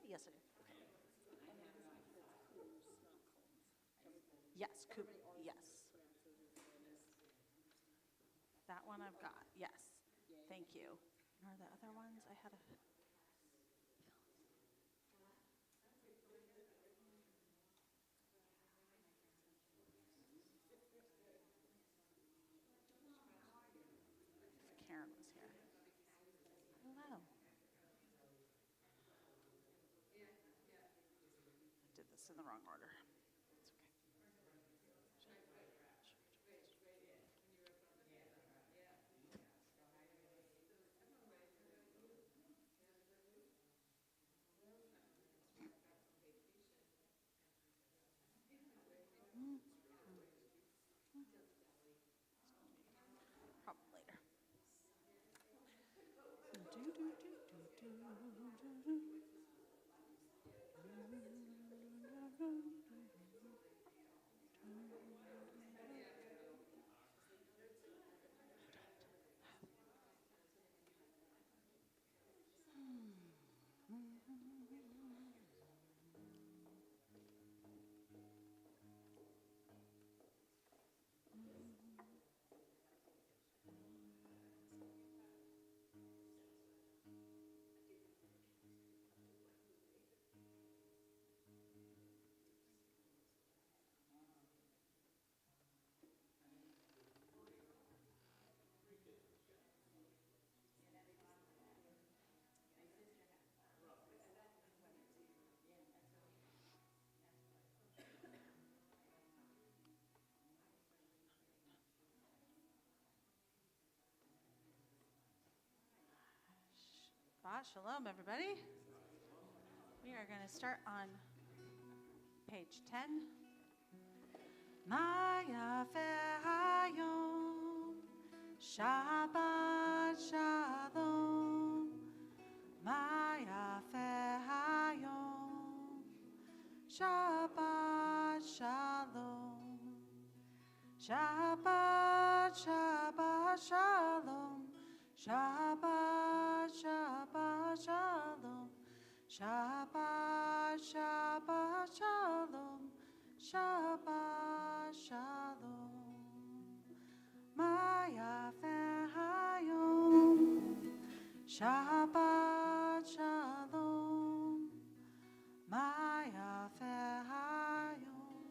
Yes, I do. Yes, yes. That one I've got, yes. Thank you. Are the other ones I had a... If Karen was here. Hello. I did this in the wrong order. It's okay. Probably later. Shabbat Shalom, everybody. We are going to start on page 10. Maya Hayom, Shabbat Shalom. Maya Hayom, Shabbat Shalom. Shabbat, Shabbat Shalom. Shabbat, Shabbat Shalom. Shabbat, Shabbat Shalom. Shabbat Shalom. Maya Hayom. Shabbat Shalom. Maya Hayom.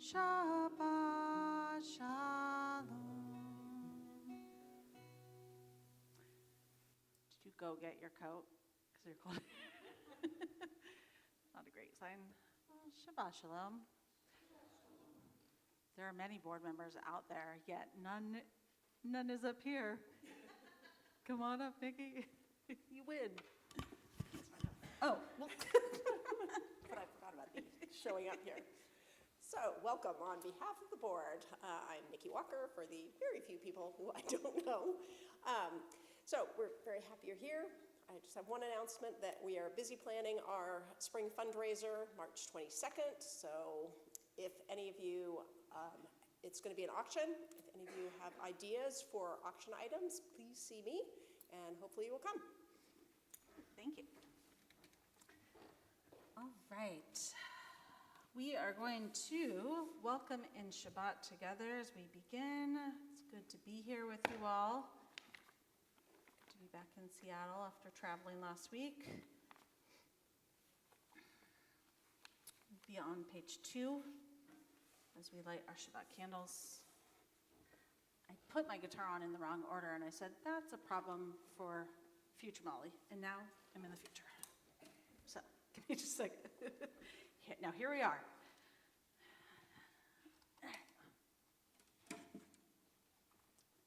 Shabbat Shalom. Did you go get your coat? Because you're cold. Not a great sign. Well, Shabbat Shalom. There are many board members out there, yet none is up here. Come on up, Nikki. You win. Oh, well. But I forgot about these showing up here. So, welcome on behalf of the board. I'm Nikki Walker, for the very few people who I don't know. So, we're very happy you're here. I just have one announcement that we are busy planning our spring fundraiser, March 22nd. So, if any of you, it's going to be an auction. If any of you have ideas for auction items, please see me, and hopefully you will come. Thank you. All right. We are going to welcome in Shabbat together as we begin. It's good to be here with you all. Good to be back in Seattle after traveling last week. We'll be on page 2 as we light our Shabbat candles. I put my guitar on in the wrong order and I said, that's a problem for future Molly. And now I'm in the future. So, give me just a second. Now here we are.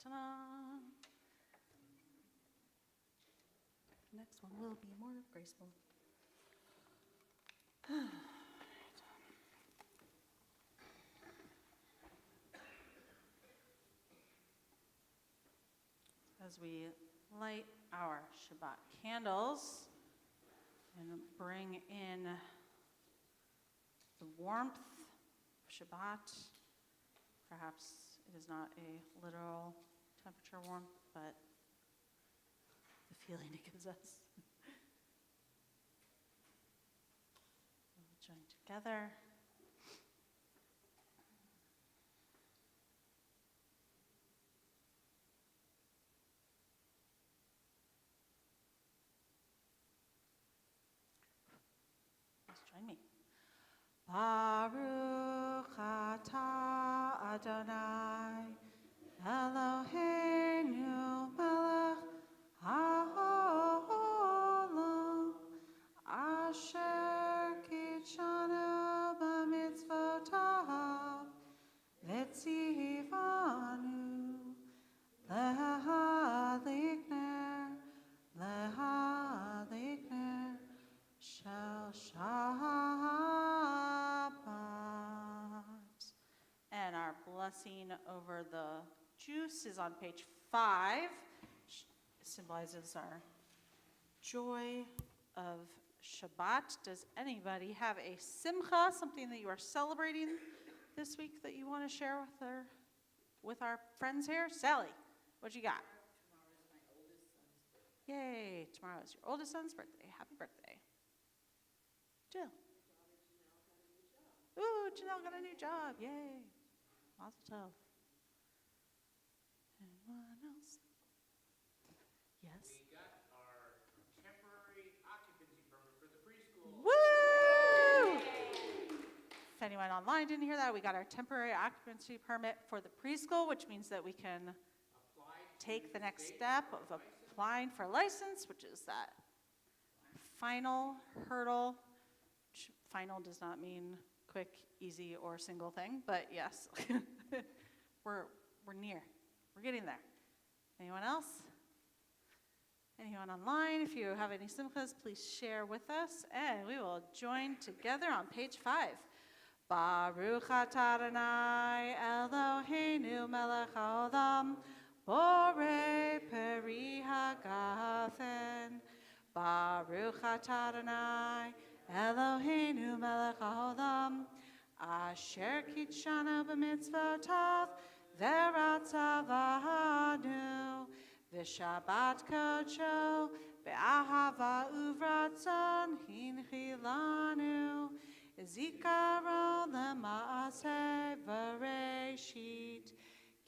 Ta-da! Next one will be more graceful. As we light our Shabbat candles and bring in the warmth of Shabbat. Perhaps it is not a literal temperature warmth, but the feeling it gives us. together. Let's join me. Baruch atah Adonai Eloheinu melech haolam asher kitshanu b'mitzvotav v'tzivanu lehalikner shel Shabbat. And our blessing over the juice is on page 5. It symbolizes our joy of Shabbat. Does anybody have a simcha, something that you are celebrating this week that you want to share with our friends here? Sally, what you got? Tomorrow is my oldest son's birthday. Yay, tomorrow is your oldest son's birthday. Happy birthday. Jill. Ooh, Janelle got a new job. Yay. Mazel tov. Anyone else? Yes. We got our temporary occupancy permit for the preschool. Woo! If anyone online didn't hear that, we got our temporary occupancy permit for the preschool, which means that we can Apply to take the next state step for of license. applying for a license, which is that final hurdle. Final does not mean quick, easy, or single thing, but yes, we're near. We're getting there. Anyone else? Anyone online? If you have any simchas, please share with us, and we will join together on page 5. Baruch atah Adonai Eloheinu melech haolam borei peri hagafen. Baruch atah Adonai Eloheinu melech haolam asher kitshanu b'mitzvotav v'ratzavanu v'shabbat kodsho be'ahava uvratzon hinchilanu zikaron lema'aseh v'reshit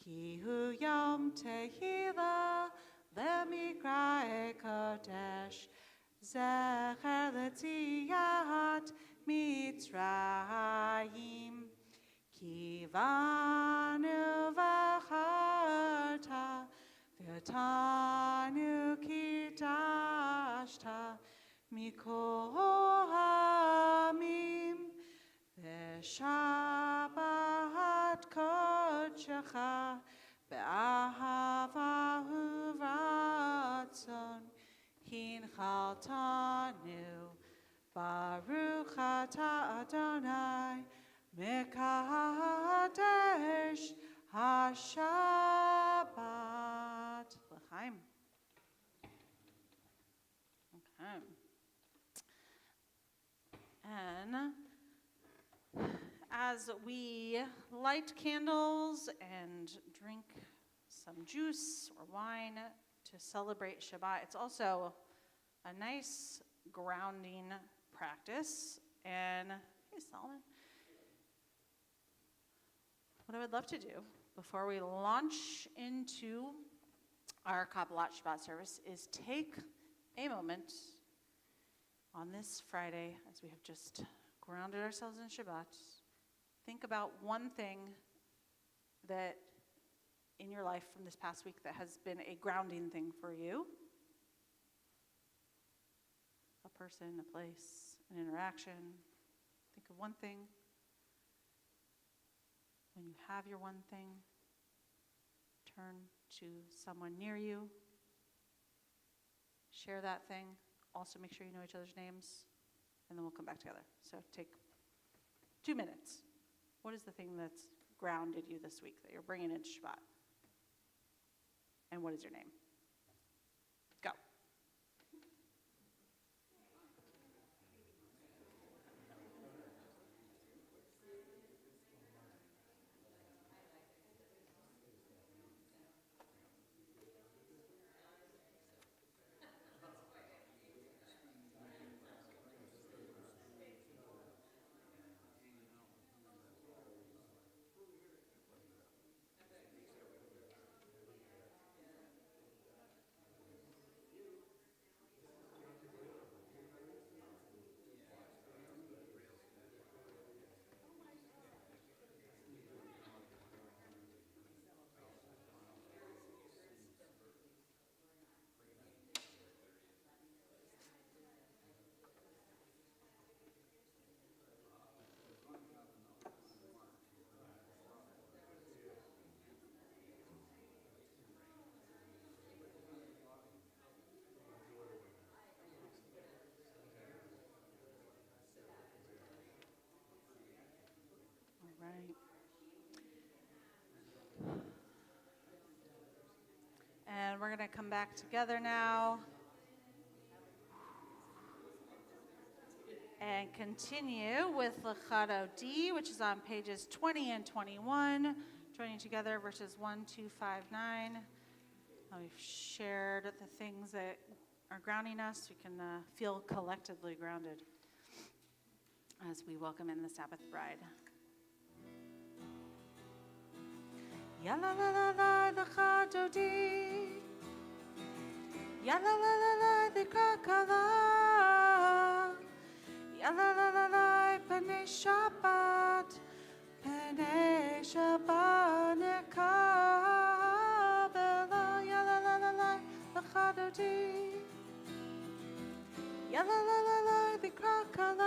ki hu yom tehillah lemikra'e kodesh zecher letziyat Mitzrayim ki vanu v'acharta v'tanu kitashta mikol hamim v'shabbat kodshecha be'ahava uvratzon hinchaltanu Baruch atah Adonai Mekadesh HaShabbat. L'chaim. Okay. And as we light candles and drink some juice or wine to celebrate Shabbat, it's also a nice grounding practice. And hey, Solomon, what I would love to do before we launch into our Kabbalat Shabbat service is take a moment on this Friday, as we have just grounded ourselves in Shabbat. Think about one thing that in your life from this past week that has been a grounding thing for you. A person, a place, an interaction. Think of one thing. When you have your one thing, turn to someone near you. Share that thing. Also make sure you know each other's names. And then we'll come back together. So take 2 minutes. What is the thing that's grounded you this week that you're bringing into Shabbat? And what is your name? Go. back together now. And continue with Legato D, which is on pages 20 and 21, joining together verses 1, 2, 5, 9. We've shared the things that are grounding us. We can feel collectively grounded as we welcome in the Sabbath bride. Ya la la la la, Legato D. Ya la la la la, the Kabbalat. Ya la la la la, B'nai Shabbat, B'nai Shabbat, Kabbalat. Ya la la la la, Legato D. Ya la la la la, the Kabbalat.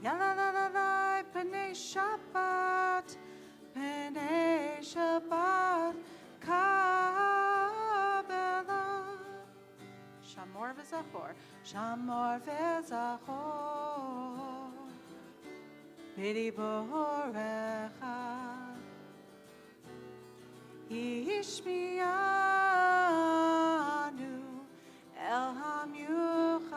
Ya la la la la, B'nai Shabbat, B'nai Shabbat, Kabbalat. Shamor v'zachor, Shamor v'zachor, b'diborecha, Ishmianu el hamyuchad,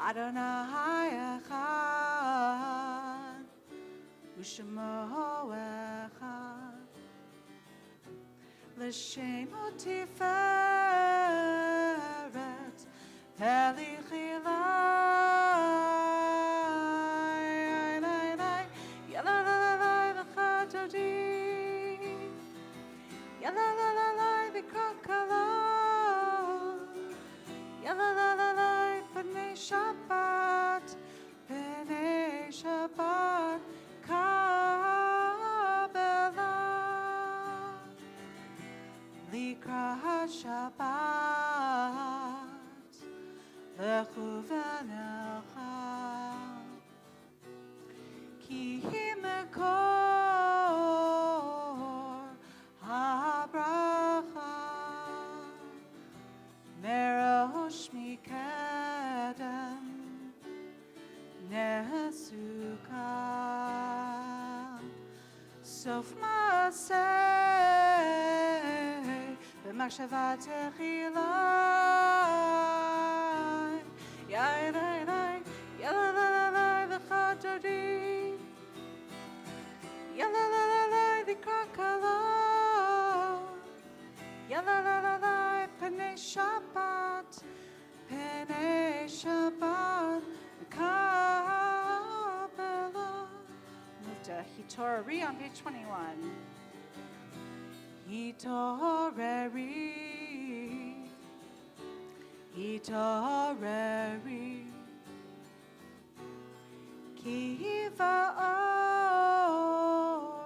Adonai echad, U'shemo echad, L'shem u'tiferet, V'lichilai, Ya la la la la, Legato D. Ya la la la la, the Kabbalat. Ya la la la la, B'nai Shabbat, B'nai Shabbat, Kabbalat. Likrat Shabbat, Lechu v'necha, Ki mekor habracha, Merosh mikedem nesuka, Sof maseh b'machshava techilai. Ya la la la la, Legato D. Ya la la la la, the Kabbalat. Ya la la la la, B'nai Shabbat, B'nai Shabbat, Kabbalat. Move to Hitorari on page 21. Hitorari, Kiva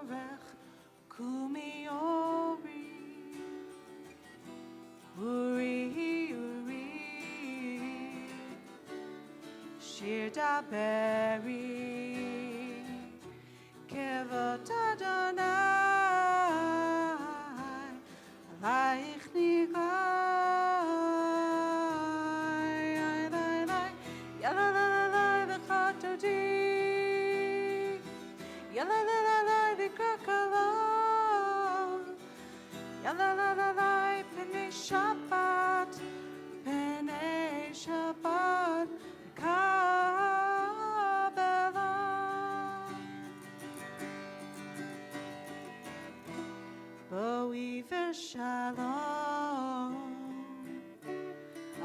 orech kumiori, Uri, Shir daberi, Kevod Adonai, Alayich nigai. Ya la la la la, Legato D. Ya la la la la, the Kabbalat. Ya la la la la, B'nai Shabbat, B'nai Shabbat, Kabbalat. Boi v'shalom,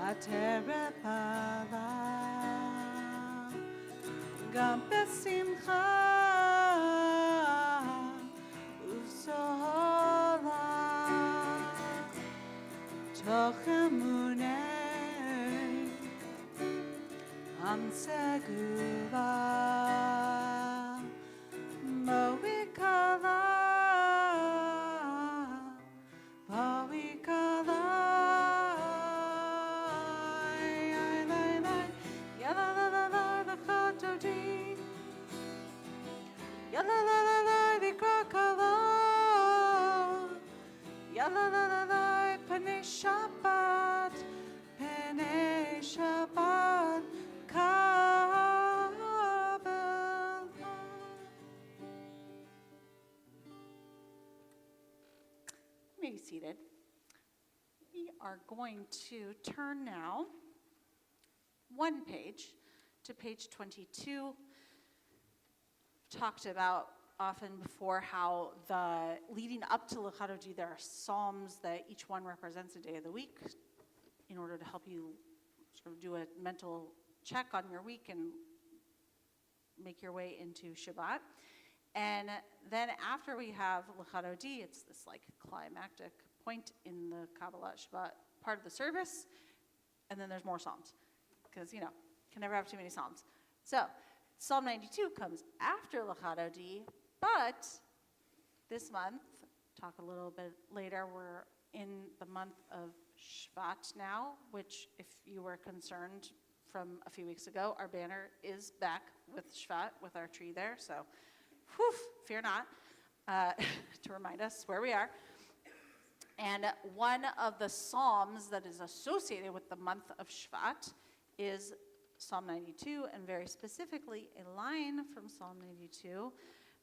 Atere pala, Gam besimcha, U'sola, Toch emunei, Am segula, Mo'ikala, Mo'ikala. Ya la la la la, Legato D. Ya la la la la, the Kabbalat. Ya la la la la, B'nai Shabbat, B'nai Shabbat, Kabbalat. are going to turn now one page to page 22. Talked about often before how the leading up to Lechadoji, there are psalms that each one represents a day of the week in order to help you sort of do a mental check on your week and make your way into Shabbat. And then after we have Lechadoji, it's this like climactic point in the Kabbalat Shabbat part of the service, and then there's more psalms, because, you know, can never have too many psalms. So Psalm 92 comes after Lechadoji, but this month, talk a little bit later, we're in the month of Shabbat now, which, if you were concerned from a few weeks ago, our banner is back with Shabbat, with our tree there, so whew, fear not, to remind us where we are. And one of the psalms that is associated with the month of Shvat is Psalm 92, and very specifically a line from Psalm 92,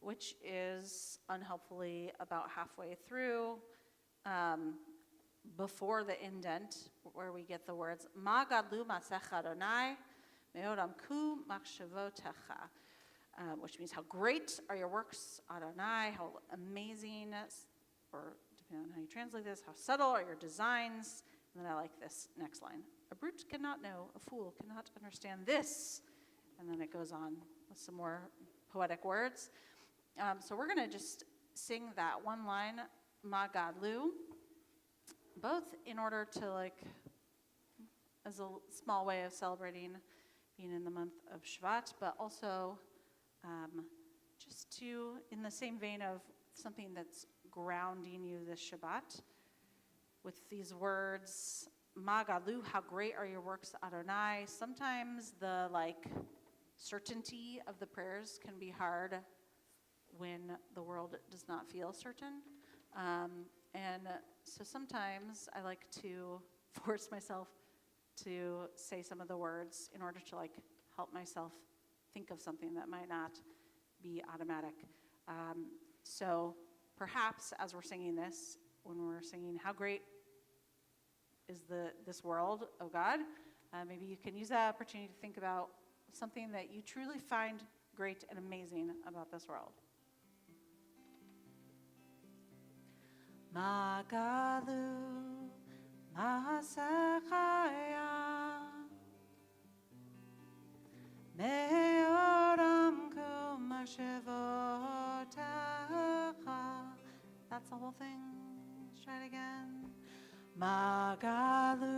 which is unhelpfully about halfway through, before the indent, where we get the words, Ma gadlu masech Adonai, me'od amku machshavotecha, which means how great are your works, Adonai, how amazing, or depending on how you translate this, how subtle are your designs. And then I like this next line. A brute cannot know, a fool cannot understand this. And then it goes on with some more poetic words. So we're going to just sing that one line, Ma Gadlu, both in order to, like, as a small way of celebrating being in the month of Shvat, but also just to, in the same vein of something that's grounding you this Shabbat, with these words, Ma Gadlu, how great are your works, Adonai. Sometimes the, like, certainty of the prayers can be hard when the world does not feel certain. And so sometimes I like to force myself to say some of the words in order to, like, help myself think of something that might not be automatic. So perhaps as we're singing this, when we're singing, how great is this world, oh God, maybe you can use that opportunity to think about something that you truly find great and amazing about this world. Magalu Masachaya Meoram Kumashevotecha. That's the whole thing. Let's try it again. Magalu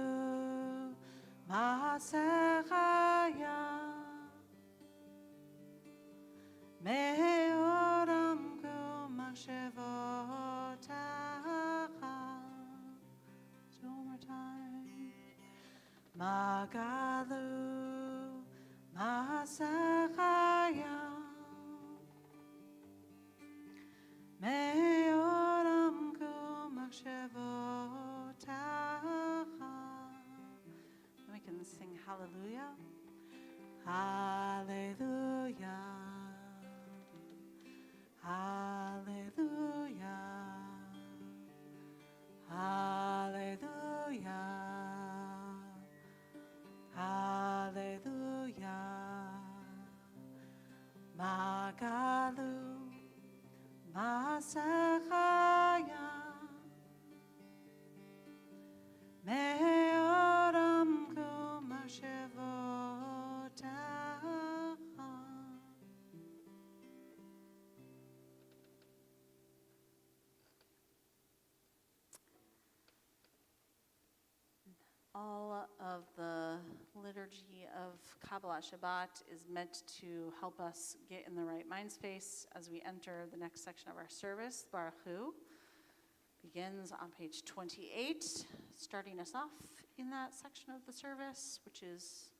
Masachaya Meoram Kumashevotecha. One more time. Magalu Masachaya Meoram Kumashevotecha. We can sing hallelujah. Hallelujah. Hallelujah. Hallelujah. Hallelujah. Magalu Masachaya Meoram Kumashevotecha. All of the liturgy of Kabbalat Shabbat is meant to help us get in the right mind space as we enter the next section of our service. Baruch Hu begins on page 28, starting us off in that section of the service, which is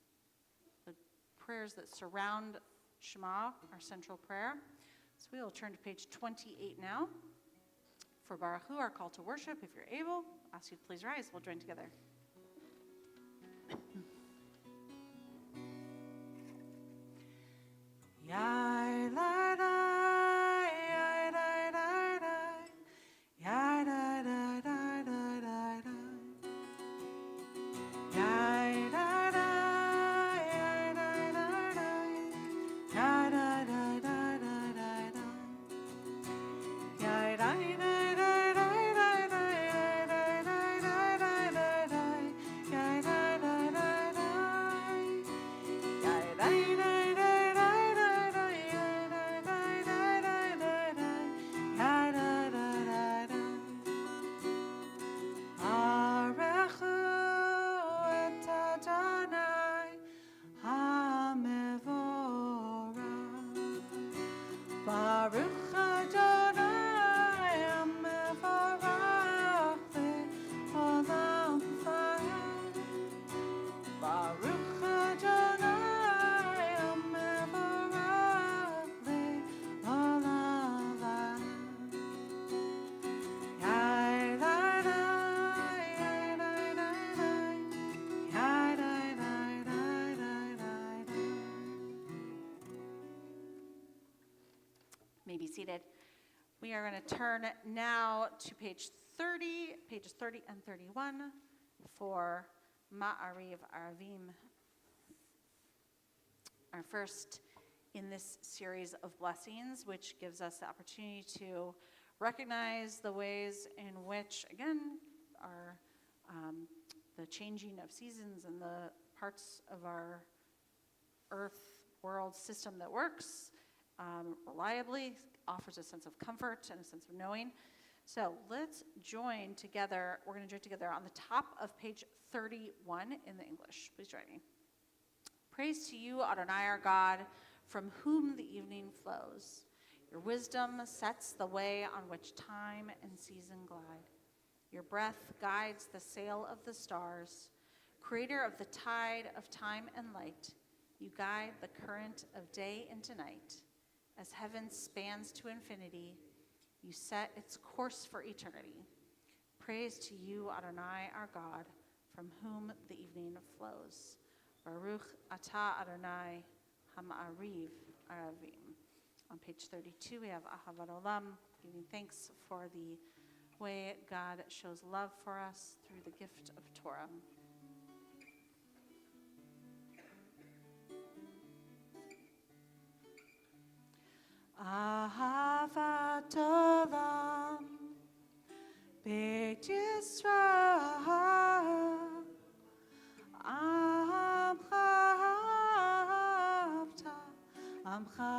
the prayers that surround Shema, our central prayer. So we will turn to page 28 now for Baruch Hu, our call to worship. If you're able, I'll ask you to please rise. We'll join together. Yai la da, yai da da da, yai da da da da da da. seated. We are going to turn now to pages 30 and 31 for Ma'ariv Aravim, our first in this series of blessings, which gives us the opportunity to recognize the ways in which, again, our the changing of seasons and the parts of our earth world system that works reliably offers a sense of comfort and a sense of knowing. So let's join together. We're going to join together on the top of page 31 in the English. Please join me. Praise to you, Adonai our God, from whom the evening flows. Your wisdom sets the way on which time and season glide. Your breath guides the sail of the stars. Creator of the tide of time and light, you guide the current of day into night. As heaven spans to infinity, you set its course for eternity. Praise to you, Adonai our God, from whom the evening flows. Baruch atah Adonai ha'ma'ariv aravim. On page 32, we have Ahavat Olam, giving thanks for the way God shows love for us through the gift of Torah. Ahavat Olam, Beit Yisrael, Amcha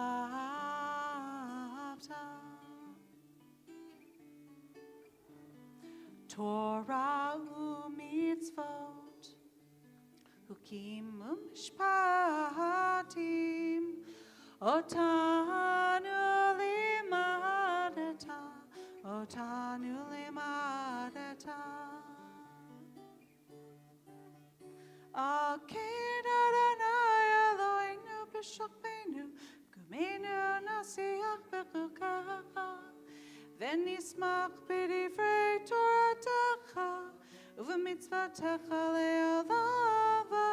Torah u'mitzvot, hukim u'mishpatim, otanu limadeta, otanu limadeta. Akein Adonai Eloheinu b'shokbeinu, kumenu nasiach b'chukacha. V'nismach b'divrei Toratecha, u'v'mitzvotecha le'olava,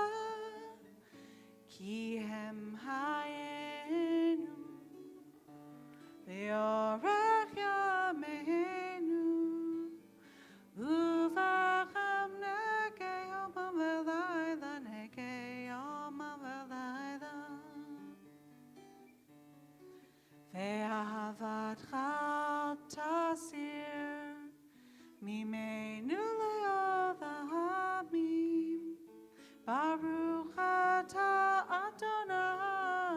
ki hem hayenu, v'yorech yameinu, uv'acham negei yomam v'layla, negei yomam v'layla. Ve'ahavatcha tasir mimenu le'olamim. Baruch atah Adonai,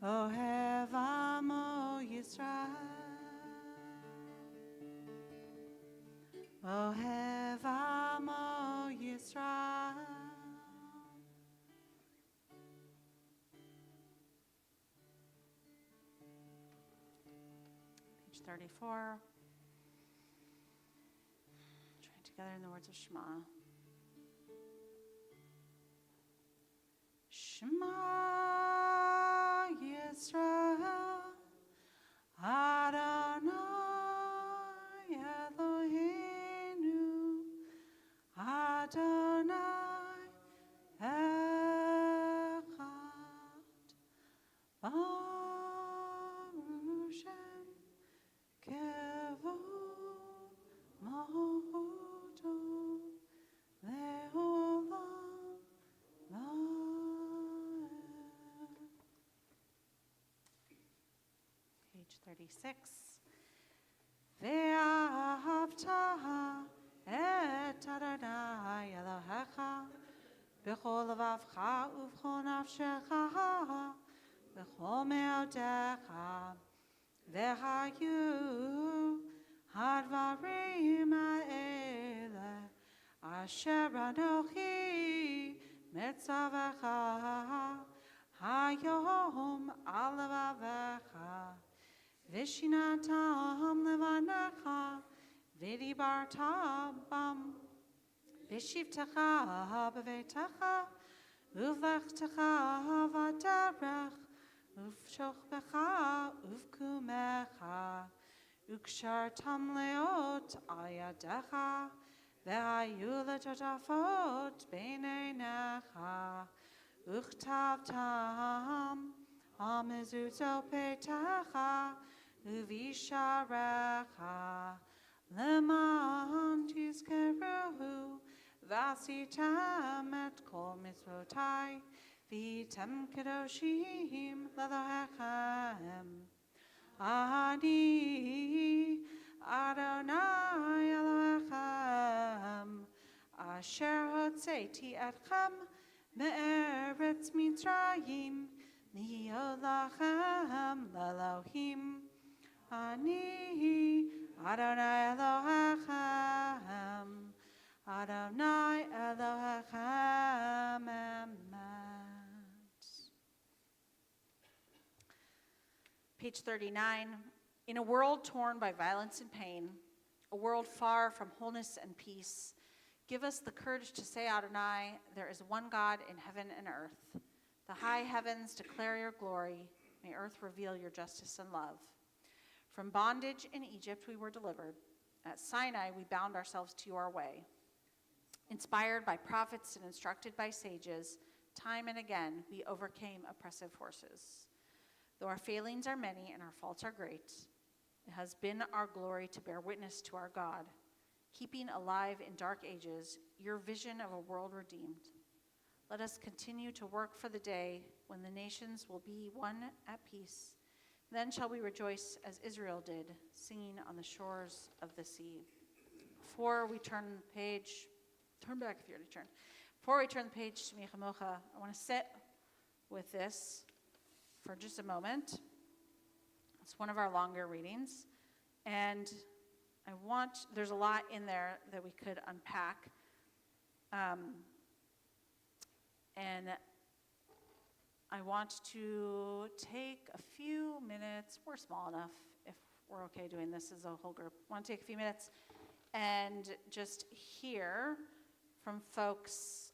ohev amo Yisrael. Ohev amo Yisrael. Page 34. Join together in the words of Shema. Shema Yisrael, Adonai Eloheinu, Adonai Echad, Baruch Shem Kevod Malchuto Le'olam Laed. Page 36. Ve'ahavta et Adonai Elohecha b'chol levavcha u'v'chol nafshecha v'chol me'odecha ve'hayu hadvarim ha'ele asher anochi metzavecha hayom al levavecha v'shinatam levanecha v'dibartam bam v'shivtecha b'veitecha uvlechtecha v'derech uv'shochbecha uv'kumecha ukshartam leot al yadecha ve'hayu letotafot b'neinecha uchtavtam amezutzo peitecha Uvisharecha leman tizkeruhu vasitam et kol mitzvotai vitem kedoshim lelohechem. Ani Adonai Elohechem asher hotzeiti etchem me'eretz Mitzrayim להיות לכם לאלוהים. אני אדוני אלוהיכם, אדוני אלוהיכם אמת. Page 39. In a world torn by violence and pain, a world far from wholeness and peace, give us the courage to say, Adonai, there is one God in heaven and earth. The high heavens declare your glory. May earth reveal your justice and love. From bondage in Egypt we were delivered. At Sinai we bound ourselves to your way. Inspired by prophets and instructed by sages, time and again we overcame oppressive forces. Though our failings are many and our faults are great, it has been our glory to bear witness to our God, keeping alive in dark ages your vision of a world redeemed. Let us continue to work for the day when the nations will be one at peace. Then shall we rejoice as Israel did, singing on the shores of the sea. Before we turn the page, turn back if you already turned. Before we turn the page to Michamocha, I want to sit with this for just a moment. It's one of our longer readings, and there's a lot in there that we could unpack. And I want to take a few minutes. We're small enough if we're okay doing this as a whole group. I want to take a few minutes and just hear from folks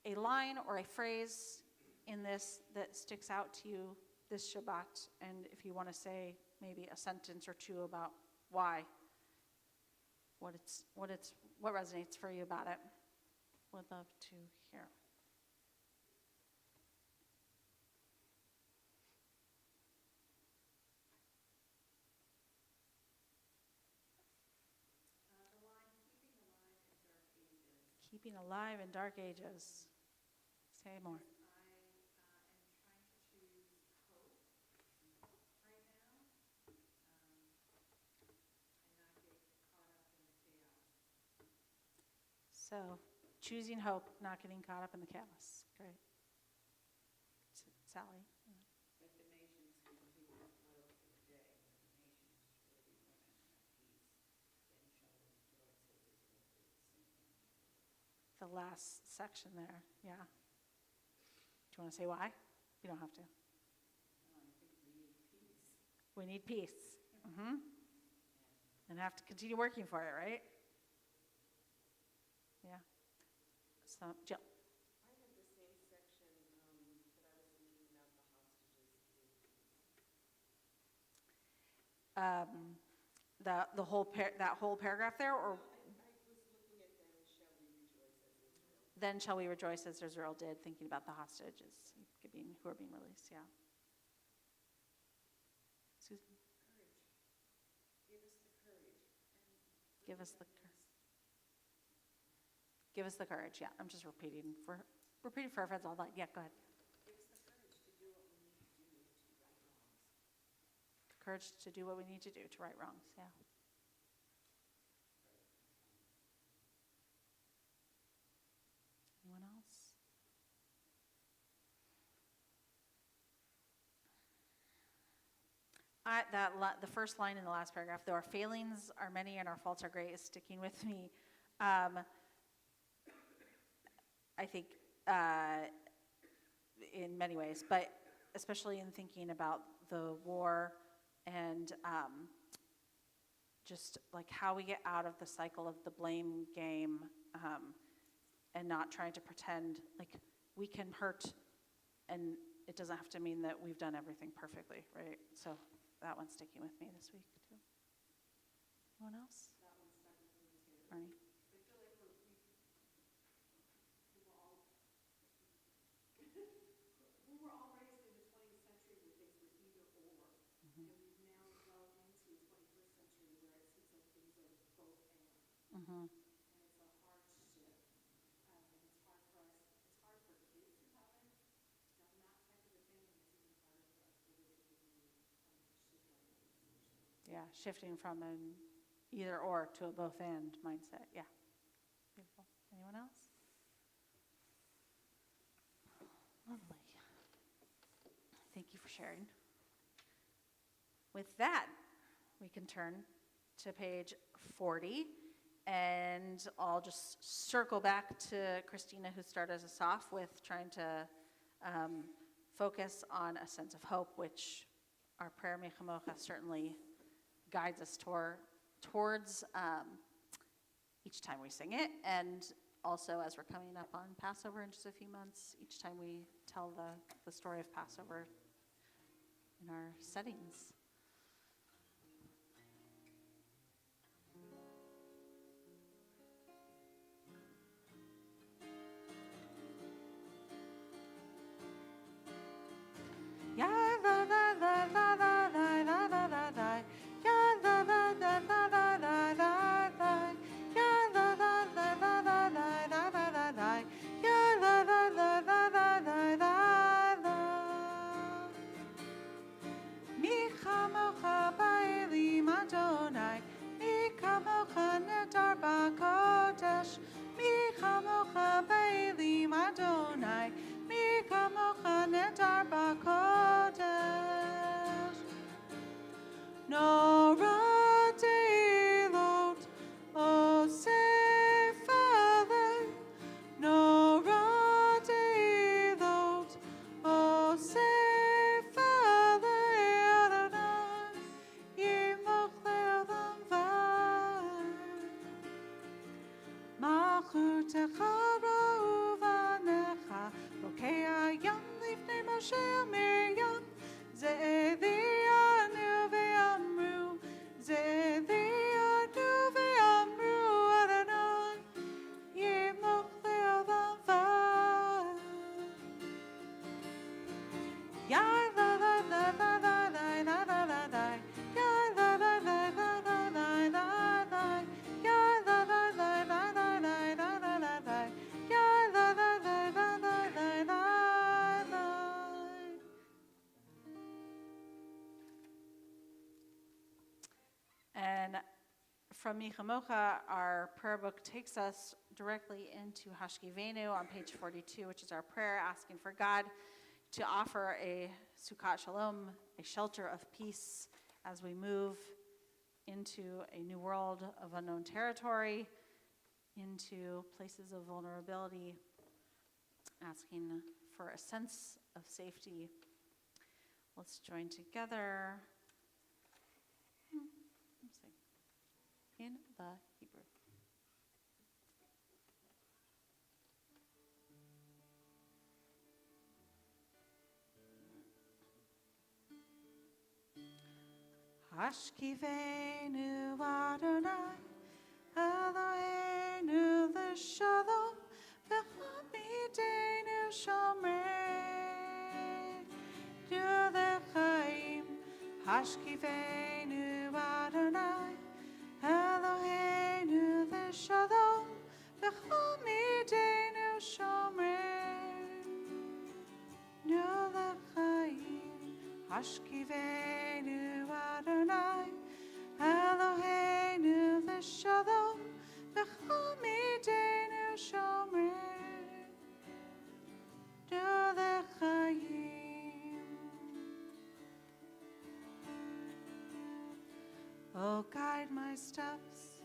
a line or a phrase in this that sticks out to you this Shabbat, and if you want to say maybe a sentence or two about why, what resonates for you about it. Would love to hear. Keeping alive in dark ages. Say more. So, choosing hope, not getting caught up in the chaos. Great. Sally? Let the nations continue to toil for the day when the nations will be one at peace. Then shall we rejoice as Israel did, singing. The last section there, yeah. Do you want to say why? You don't have to. No, I think we need peace. We need peace. Mm-hmm. And have to continue working for it, right? Yeah. So, Jill. I had the same section that I was thinking about the hostages. The whole that whole paragraph there, or I was looking at then shall we rejoice as Israel did, thinking about the hostages who are being released. Yeah. Susan. Courage. Give us the courage. Give us the courage. Give us the courage. Yeah, I'm just repeating for our friends all that. Yeah, go ahead. Give us the courage to do what we need to do to right wrongs. The courage to do what we need to do to right wrongs. Yeah. Anyone else? The first line in the last paragraph, though our failings are many and our faults are great, is sticking with me. I think in many ways, but especially in thinking about the war and just like how we get out of the cycle of the blame game and not trying to pretend like we can hurt and it doesn't have to mean that we've done everything perfectly, right? So that one's sticking with me this week too. Anyone else? That one's stuck with me too. Marnie? I feel like we were all we were all raised in the 20th century where things were either or, and Mhm. And it's a hardship. And it's hard for us, it's hard for kids who haven't done that type of a thing, and it's even harder for us politically when we shift our ways. Yeah, shifting from an either or to a both and mindset. Yeah. Beautiful. Anyone else? Lovely. Thank you for sharing. With that, we can turn to page 40, and I'll just circle back to Christina, who started us off with trying to focus on a sense of hope, which our prayer Mechamocha certainly guides us towards each time we sing it, and also as we're coming up on Passover in just a few months, each time we tell the story of Passover in our settings. Ya da da da da da da da da da da. Ya da da da da da da da da. Ya da da da da da da da da da da. Ya da da da da da da da da. Mi chamocha ba'elim Adonai, mi chamocha netar b'kodesh, mi chamocha ba'elim Adonai, mi chamocha netar b'kodesh. Nora deilot o sefale, Nora deilot o sefale Adonai, yimloch le'olam va'ed. Malchutecha ra'u v'necha, rokei hayam lifnei Moshe Miriam, ze'edianu ve'amru, ze'edianu ve'amru Adonai, yimloch le'olam va'ed. Ya da da da da da da da da da da. Ya da da da da da da da da. Ya da da da da da da da da da da. Ya da da da da da da da da. And from Michamocha, our prayer book takes us directly into Hashkivenu on page 42, which is our prayer asking for God to offer a Sukkot Shalom, a shelter of peace as we move into a new world of unknown territory, into places of vulnerability, asking for a sense of safety. Let's join together. Let's see. In the Hebrew. Hashkivenu Adonai, Eloheinu l'shalom, v'hamidenu shomreinu l'chaim. Hashkivenu Adonai, Eloheinu l'shalom, v'hamidenu shomreinu l'chaim. Hashkivenu Adonai, Eloheinu l'shalom, v'hamidenu shomreinu l'chaim. Oh, guide my steps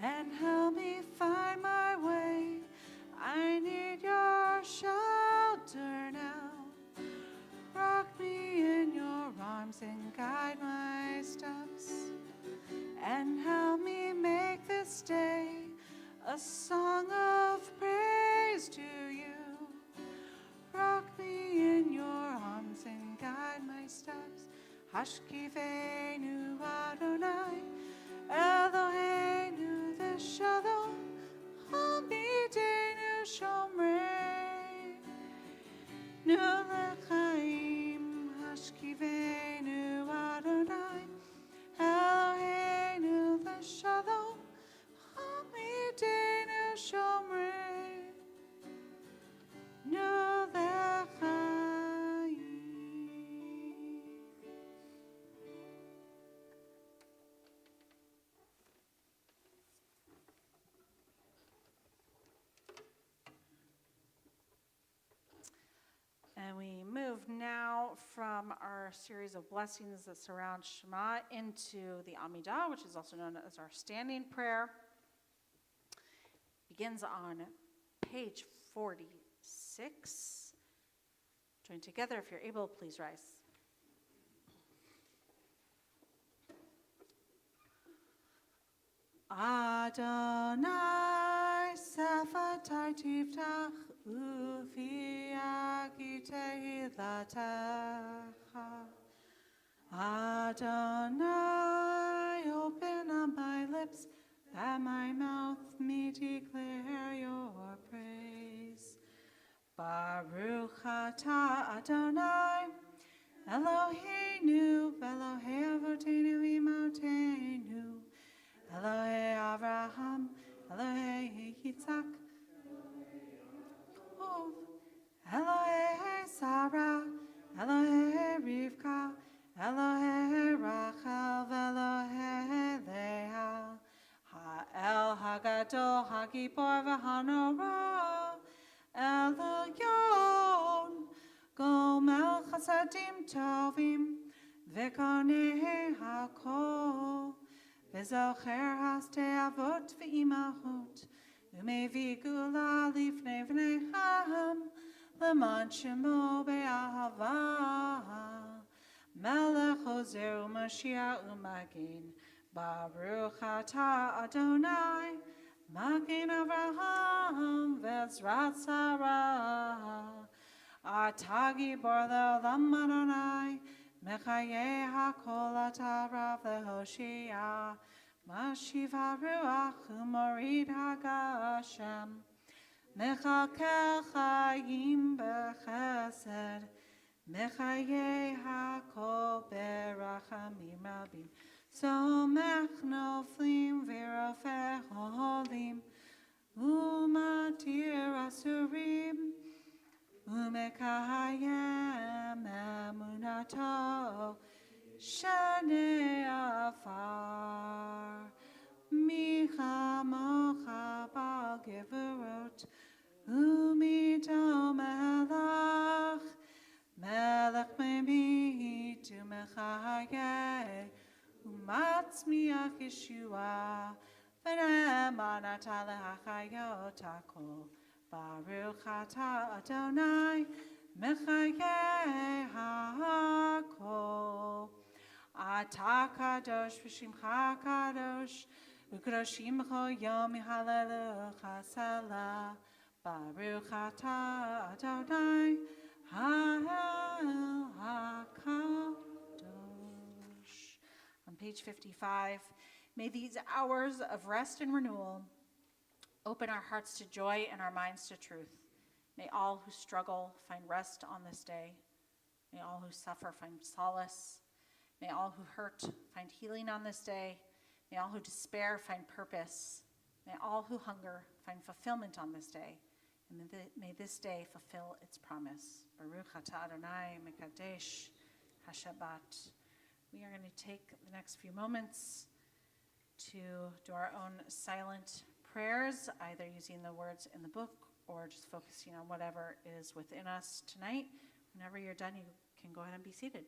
and help me find my way. I need your shelter now. Rock me in your arms and guide my steps, and help me make this day a song of praise to you. Rock me in your arms and guide my steps. Hashkivenu Adonai, Eloheinu l'shalom, hamidenu shomreinu l'chaim. Hashkivenu Adonai, Eloheinu l'shalom, move now from our series of blessings that surround Shema into the Amidah, which is also known as our standing prayer. Begins on page 46. Join together if you're able, please rise. Adonai sefatai tiftach ufi agitei latecha. Adonai, open up my lips, that my mouth may declare your praise. Baruch atah Adonai, Eloheinu, Elohei Avotenu Imotenu, Elohei Avraham, Elohei Yitzhak, Elohei Sarah, Elohei Rivka, Elohei Rachel, Elohei Leah, Ha'el Hagadol, Hagibor v'Hanora, Elyon, Gomel Chasadim Tovim, V'konei Hakol, V'zocher Hastei Avot v'Imahot, U'mevi Gula Lifnei V'nei L'man Shemo Be'ahava, Melech Ozer U'Mashiach U'Magin, Baruch atah Adonai, Magin Avraham V'ezrat Sarah, Atah Gibor Le'olam Adonai, Mechayeh HaKol atah Rav Lehoshia, Mashiv HaRuach U'Morid HaGashem, Mechakel Chayim B'Chesed, Mechayeh HaKol Berachamim Rabim, Somech Noflim V'Rofech Olim, Umatir Asurim, Umekayem Emunato, Shanei Afar, Micha Mocha Bal Gevorot, Umito Melach, Melech Memit Umechayeh, Umatzmiach Yeshua, V'ne'emanata le'achayot hakol, Baruch atah Adonai, Mechayeh hakol. Atah kadosh v'shimcha kadosh, U'kadoshimcha yom yihalelucha selah, Baruch atah Adonai, Ha'el HaKadosh. On page 55, may these hours of rest and renewal open our hearts to joy and our minds to truth. May all who struggle find rest on this day. May all who suffer find solace. May all who hurt find healing on this day. May all who despair find purpose. May all who hunger find fulfillment on this day. And may this day fulfill its promise. Baruch atah Adonai Mekadesh HaShabbat. We are going to take the next few moments to do our own silent prayers, either using the words in the book or just focusing on whatever is within us tonight. Whenever you're done, you can go ahead and be seated.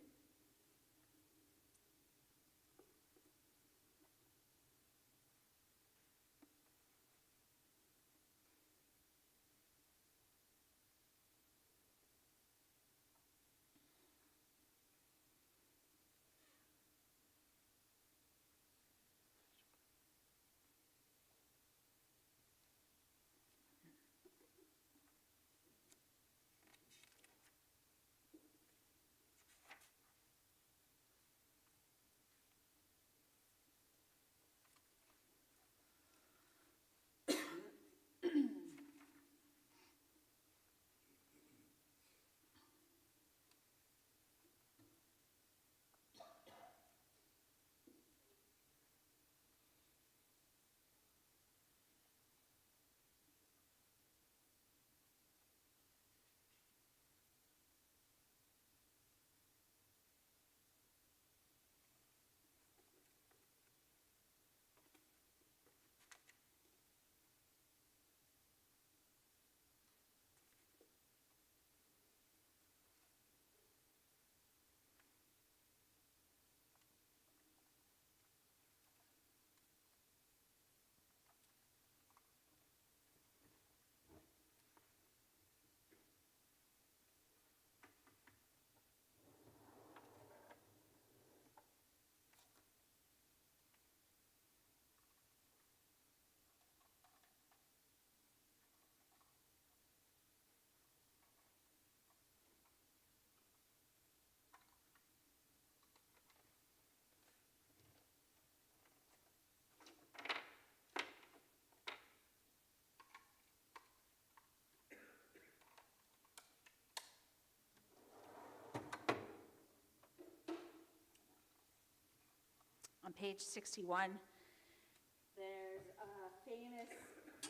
on page 61. There's a famous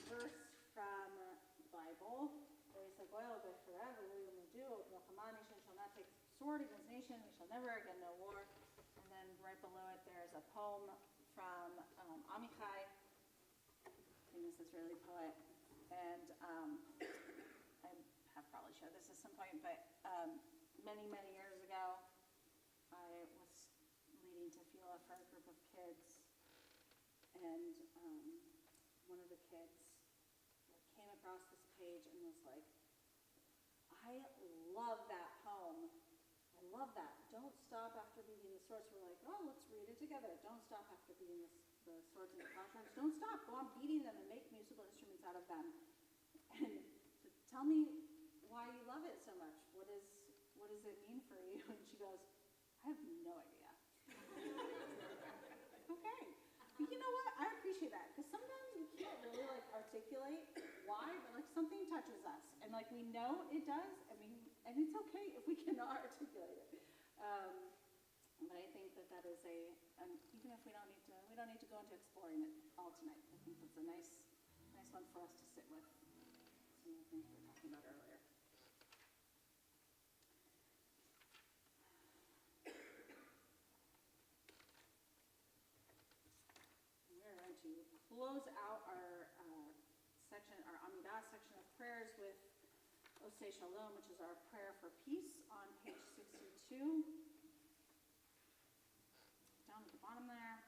verse from the Bible where he said, "Well, but forever, what are you going to do? Milchama, nation shall not take sword against nation, we shall never again know war." And then right below it, there's a poem from Amichai, famous Israeli poet. And I have probably shared this at some point, but many, many years ago, I was leading tefillah for a group of kids, and one of the kids came across this page and was like, "I love that poem. I love that. Don't stop after beating the swords." We're like, "Oh, let's read it together. Don't stop after beating the swords in the classrooms. Don't stop. Go on beating them and make musical instruments out of them. And tell me why you love it so much. What does it mean for you?" And she goes, "I have no idea." Okay. But you know what? I appreciate that, because sometimes we can't really articulate why, but something touches us, and we know it does. I mean, and it's okay if we cannot articulate it. But I think that is even if we don't need to go into exploring it all tonight. I think that's a nice one for us to sit with. Some of the things we were talking about earlier. We're going to close out our Amidah section of prayers with Oseh Shalom, which is our prayer for peace on page 62. Down at the bottom there.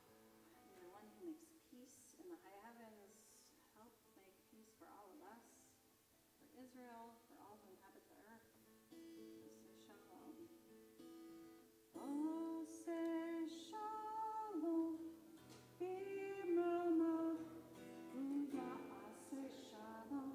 May the one who makes peace in the high heavens help make peace for all of us, for Israel, for all who inhabit the earth. Oseh Shalom. Oseh Shalom. Bimrama. Aseh Shalom.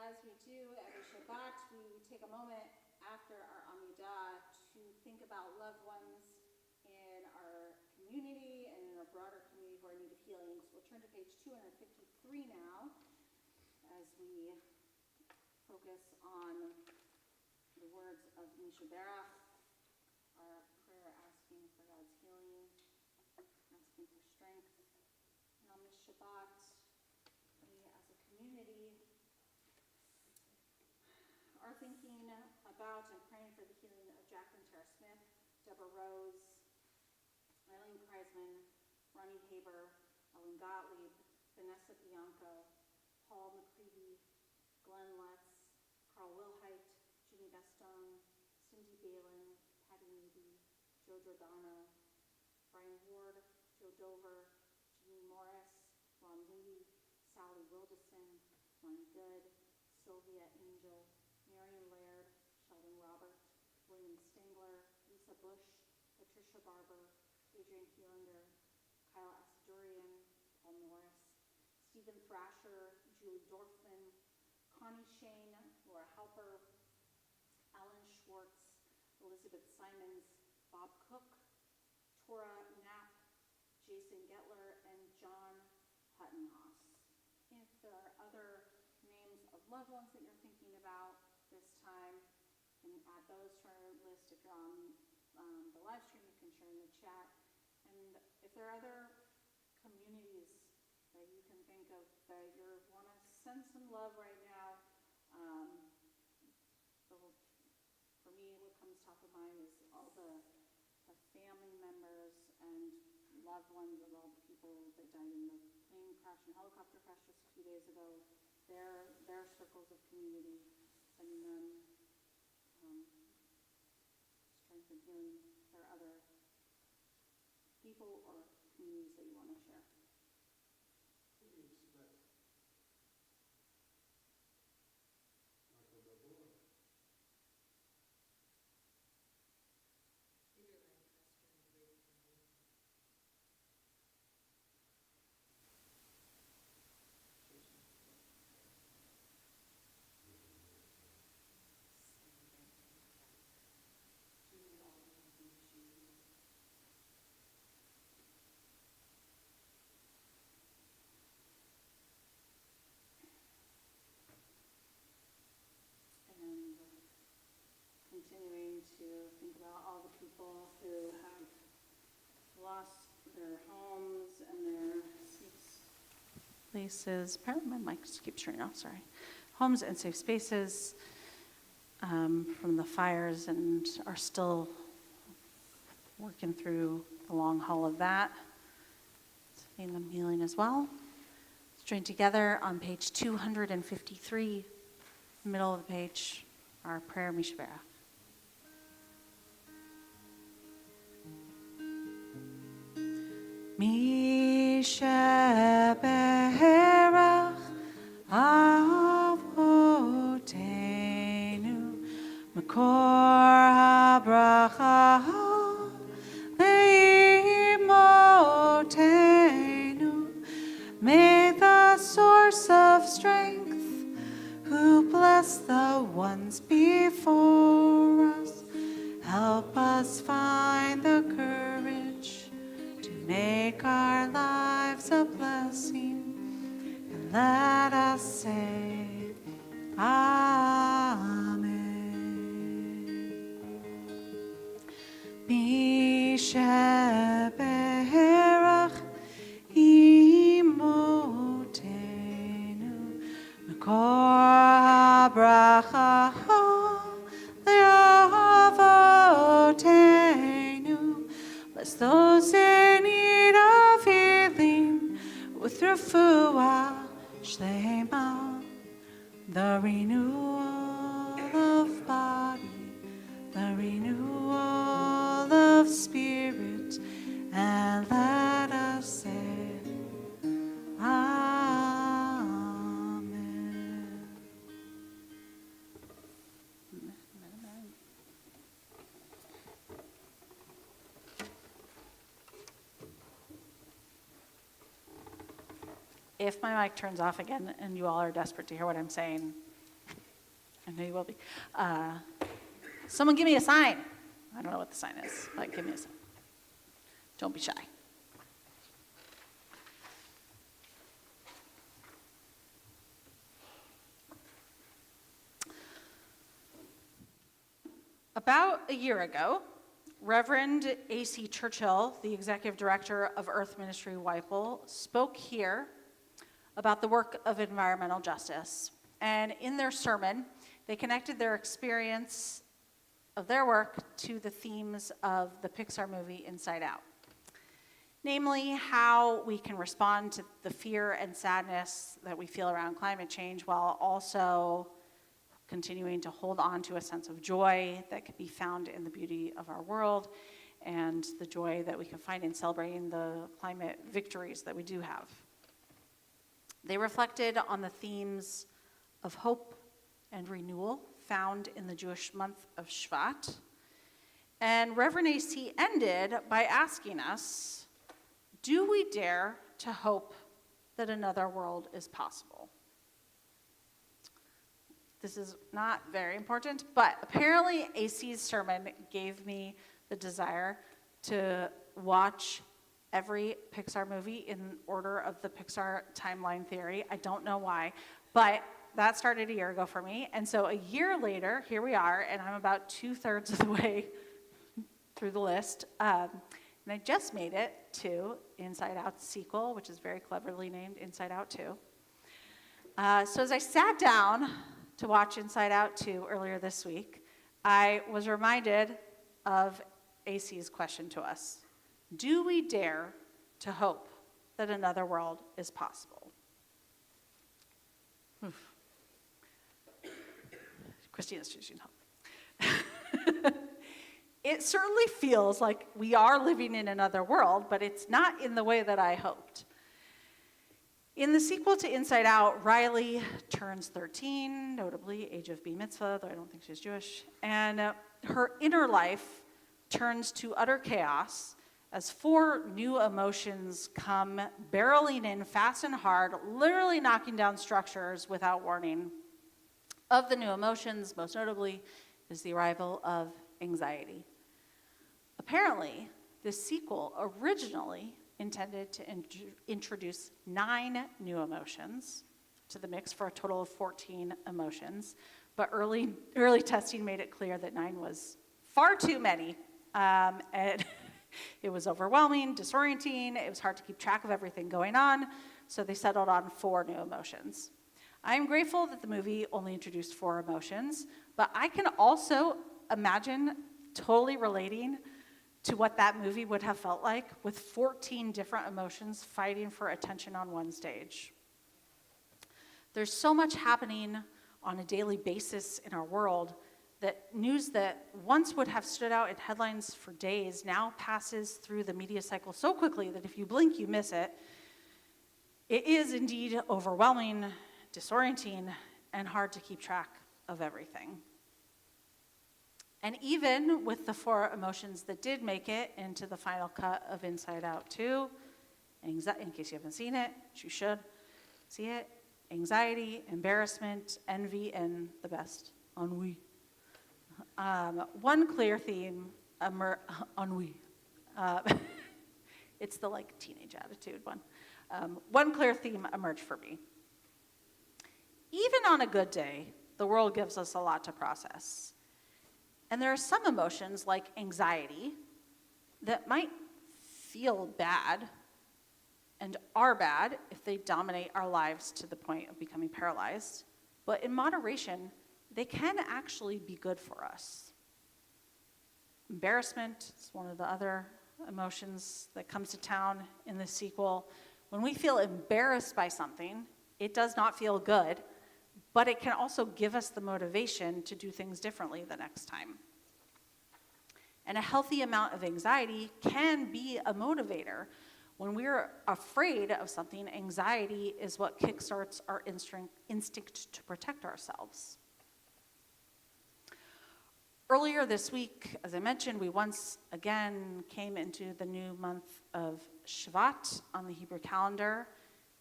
As we do every Shabbat, we take a moment after our Amidah to think about loved ones in our community and in our broader community who are in need of healing. So we'll turn to page 253 now as we focus on the words of Misha Berach, our prayer asking for God's healing, asking for strength. And on this Shabbat, we as a community are thinking about and praying for the healing of Jacqueline Tara Smith, Deborah Rose, Eileen Kreisman, Ronnie Haber, Ellen Gottlieb, Vanessa Bianco, Paul McCready, Glenn Lutz, Carl Wilhite, Ginny Bestone, Cindy Balin, Patty Needy, Joe Giordano, Brian Ward, Joe Dover, Jeannie Morris, Ron Lee, Sally Wildison, Lonnie Good, Sylvia Angel, Marion Laird, Sheldon Robert, William Stengler, Lisa Bush, Patricia Barber, Adrian Heelander, Kyle Asadurian, Paul Norris, Stephen Thrasher, Julie Dorfman, Connie Shane, Laura Halper, Alan Schwartz, Elizabeth Simons, Bob Cook, Tora Knapp, Jason Getler, and John Huttenhoff. If there are other names of loved ones that you're thinking about this time, you can add those to our list. If you're on the live stream, you can share in the chat. And if there are other communities that you can think of that you want to send some love right now, for me, what comes top of mind is all the family members and loved ones of all the people that died in the plane crash and helicopter crash just a few days ago. Their circles of community, sending them strength and healing. There are other people or communities that you want to share. And continuing to think about all the people who have lost their homes and their Places, apparently my mic just keeps turning off, sorry. Homes and safe spaces from the fires and are still working through the long haul of that. Seeing them healing as well. Let's join together on page 253, middle of the page, our prayer Mishabara. Mishabara avotenu makor habracha leimotenu. May the source of strength, who bless the ones before us, help us find the courage to make our lives a blessing, and let us say, Amen. Misheberach imotenu, makor habracha leavotenu. Bless those in need of healing with refuah shlema, the renewal of body, the renewal of spirit, and let us say, Amen. If my mic turns off again and you all are desperate to hear what I'm saying, I know you will be. Someone give me a sign. I don't know what the sign is, but give me a sign. Don't be shy. About a year ago, Reverend A.C. Churchill, the executive director of Earth Ministry Whitehall, spoke here about the work of environmental justice. And in their sermon, they connected their experience of their work to the themes of the Pixar movie Inside Out. Namely, how we can respond to the fear and sadness that we feel around climate change while also continuing to hold on to a sense of joy that can be found in the beauty of our world and the joy that we can find in celebrating the climate victories that we do have. They reflected on the themes of hope and renewal found in the Jewish month of Shabbat. And Reverend AC ended by asking us, do we dare to hope that another world is possible? This is not very important, but apparently AC's sermon gave me the desire to watch every Pixar movie in order of the Pixar timeline theory. I don't know why, but that started a year ago for me. And so a year later, here we are, and I'm about 2/3 of the way through the list. And I just made it to Inside Out's sequel, which is very cleverly named Inside Out 2. So as I sat down to watch Inside Out 2 earlier this week, I was reminded of AC's question to us. Do we dare to hope that another world is possible? Oof. Christina's choosing hope. it certainly feels like we are living in another world, but it's not in the way that I hoped. In the sequel to Inside Out, Riley turns 13, notably age of bar mitzvah, though I don't think she's Jewish, and her inner life turns to utter chaos as 4 new emotions come barreling in fast and hard, literally knocking down structures without warning. Of the new emotions, most notably, is the arrival of anxiety. Apparently, this sequel originally intended to introduce 9 new emotions to the mix for a total of 14 emotions, but early testing made it clear that 9 was far too many, and it was overwhelming, disorienting, it was hard to keep track of everything going on, so they settled on 4 new emotions. I am grateful that the movie only introduced 4 emotions, but I can also imagine totally relating to what that movie would have felt like with 14 different emotions fighting for attention on one stage. There's so much happening on a daily basis in our world that news that once would have stood out in headlines for days now passes through the media cycle so quickly that if you blink, you miss it. It is indeed overwhelming, disorienting, and hard to keep track of everything. And even with the 4 emotions that did make it into the final cut of Inside Out 2, in case you haven't seen it, you should see it, anxiety, embarrassment, envy, and the best, ennui. One clear theme, ennui. It's the like teenage attitude one. One clear theme emerged for me. Even on a good day, the world gives us a lot to process. And there are some emotions, like anxiety, that might feel bad and are bad if they dominate our lives to the point of becoming paralyzed. But in moderation, they can actually be good for us. Embarrassment is one of the other emotions that comes to town in the sequel. When we feel embarrassed by something, it does not feel good, but it can also give us the motivation to do things differently the next time. And a healthy amount of anxiety can be a motivator. When we're afraid of something, anxiety is what kickstarts our instinct to protect ourselves. Earlier this week, as I mentioned, we once again came into the new month of Shabbat on the Hebrew calendar,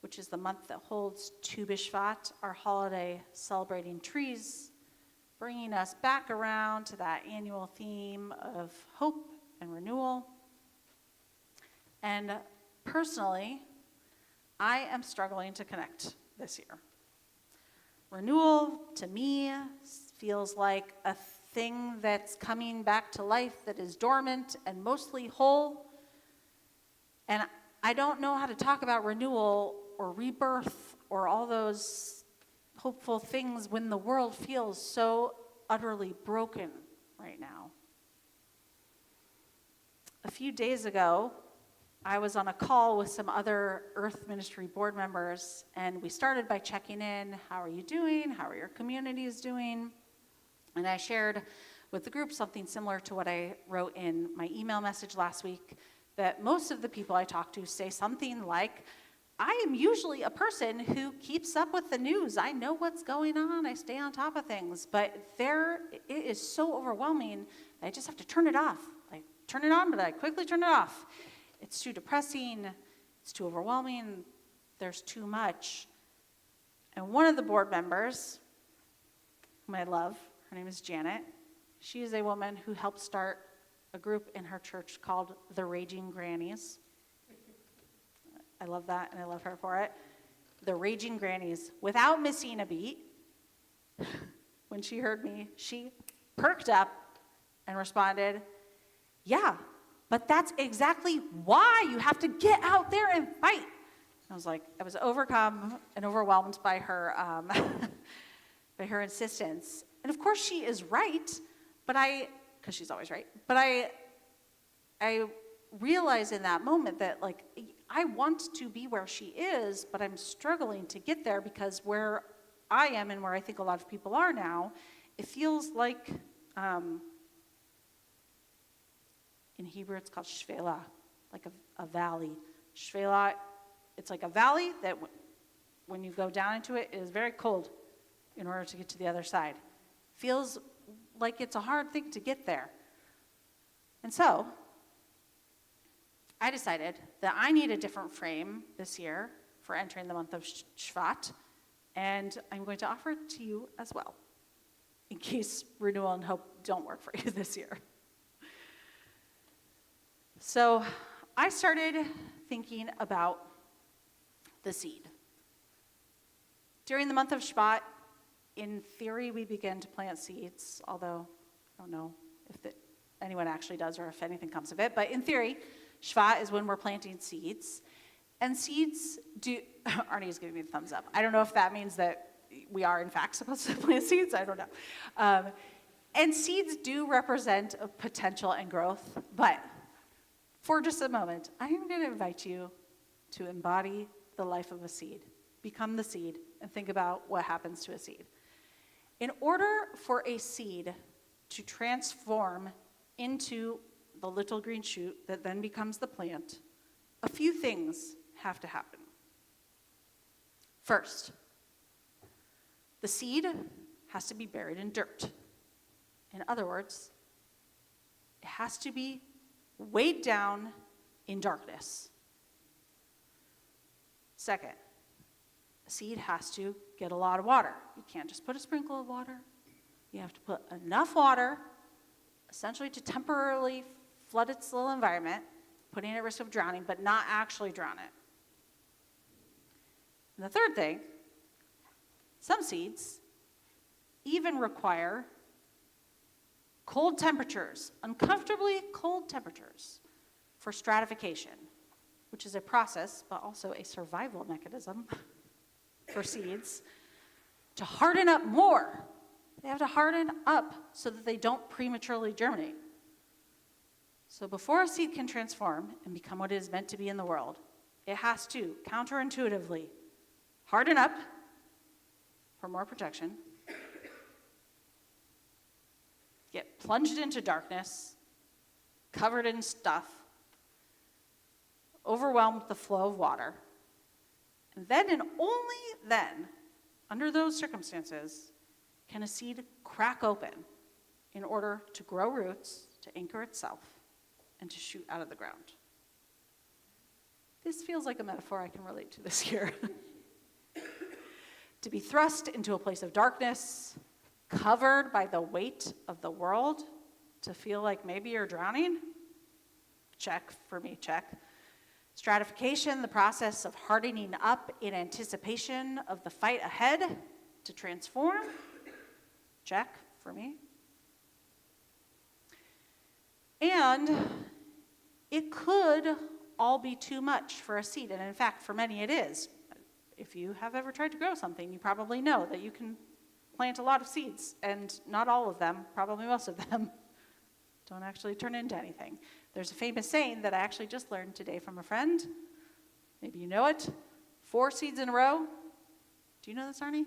which is the month that holds Tu B'Shvat, our holiday celebrating trees, bringing us back around to that annual theme of hope and renewal. And personally, I am struggling to connect this year. Renewal, to me, feels like a thing that's coming back to life that is dormant and mostly whole. And I don't know how to talk about renewal or rebirth or all those hopeful things when the world feels so utterly broken right now. A few days ago, I was on a call with some other Earth Ministry board members, and we started by checking in. How are you doing? How are your communities doing? And I shared with the group something similar to what I wrote in my email message last week, that most of the people I talk to say something like, I am usually a person who keeps up with the news. I know what's going on. I stay on top of things. But it is so overwhelming that I just have to turn it off. I turn it on, but I quickly turn it off. It's too depressing. It's too overwhelming. There's too much. And one of the board members, whom I love, her name is Janet. She is a woman who helped start a group in her church called the Raging Grannies. I love that, and I love her for it. The Raging Grannies. Without missing a beat, when she heard me, she perked up and responded, yeah, but that's exactly why you have to get out there and fight. I was like, I was overcome and overwhelmed by her, by her insistence. And of course she is right, but because she's always right, but I realized in that moment that, like, I want to be where she is, but I'm struggling to get there because where I am and where I think a lot of people are now, it feels like In Hebrew, it's called shvela, like a valley. Shvela, it's like a valley that when you go down into it, it is very cold in order to get to the other side. Feels like it's a hard thing to get there. And so, I decided that I need a different frame this year for entering the month of Shvat, and I'm going to offer it to you as well, in case renewal and hope don't work for you this year. So, I started thinking about the seed. During the month of Shvat, in theory, we begin to plant seeds, although I don't know if anyone actually does or if anything comes of it. But in theory, Shvat is when we're planting seeds. And seeds do, Arnie's giving me the thumbs up. I don't know if that means that we are in fact supposed to plant seeds. I don't know. And seeds do represent a potential and growth. But for just a moment, I am going to invite you to embody the life of a seed. Become the seed and think about what happens to a seed. In order for a seed to transform into the little green shoot that then becomes the plant, a few things have to happen. First, the seed has to be buried in dirt. In other words, it has to be weighed down in darkness. Second, a seed has to get a lot of water. You can't just put a sprinkle of water. You have to put enough water, essentially to temporarily flood its little environment, putting it at risk of drowning, but not actually drown it. And the third thing, some seeds even require cold temperatures, uncomfortably cold temperatures, for stratification, which is a process, but also a survival mechanism for seeds to harden up more. They have to harden up so that they don't prematurely germinate. So before a seed can transform and become what it is meant to be in the world, it has to, counterintuitively, harden up for more protection, get plunged into darkness, covered in stuff, overwhelmed with the flow of water, and then and only then, under those circumstances, can a seed crack open in order to grow roots, to anchor itself, and to shoot out of the ground. This feels like a metaphor I can relate to this year. To be thrust into a place of darkness, covered by the weight of the world, to feel like maybe you're drowning? Check for me, check. Stratification, the process of hardening up in anticipation of the fight ahead to transform? Check for me. And it could all be too much for a seed, and in fact, for many it is. If you have ever tried to grow something, you probably know that you can plant a lot of seeds, and not all of them, probably most of them, don't actually turn into anything. There's a famous saying that I actually just learned today from a friend. Maybe you know it. 4 seeds in a row. Do you know this, Arnie?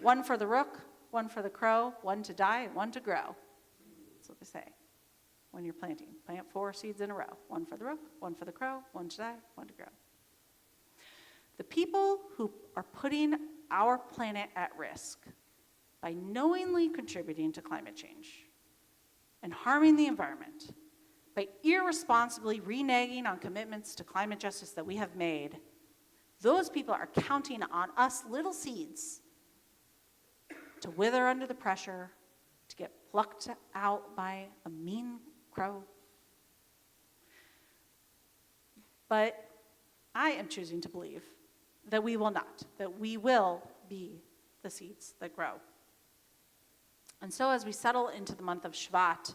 1 for the rook, 1 for the crow, 1 to die, and 1 to grow. That's what they say when you're planting. Plant 4 seeds in a row. 1 for the rook, 1 for the crow, 1 to die, 1 to grow. The people who are putting our planet at risk by knowingly contributing to climate change and harming the environment, by irresponsibly reneging on commitments to climate justice that we have made, those people are counting on us little seeds to wither under the pressure, to get plucked out by a mean crow. But I am choosing to believe that we will not, that we will be the seeds that grow. And so as we settle into the month of Shvat,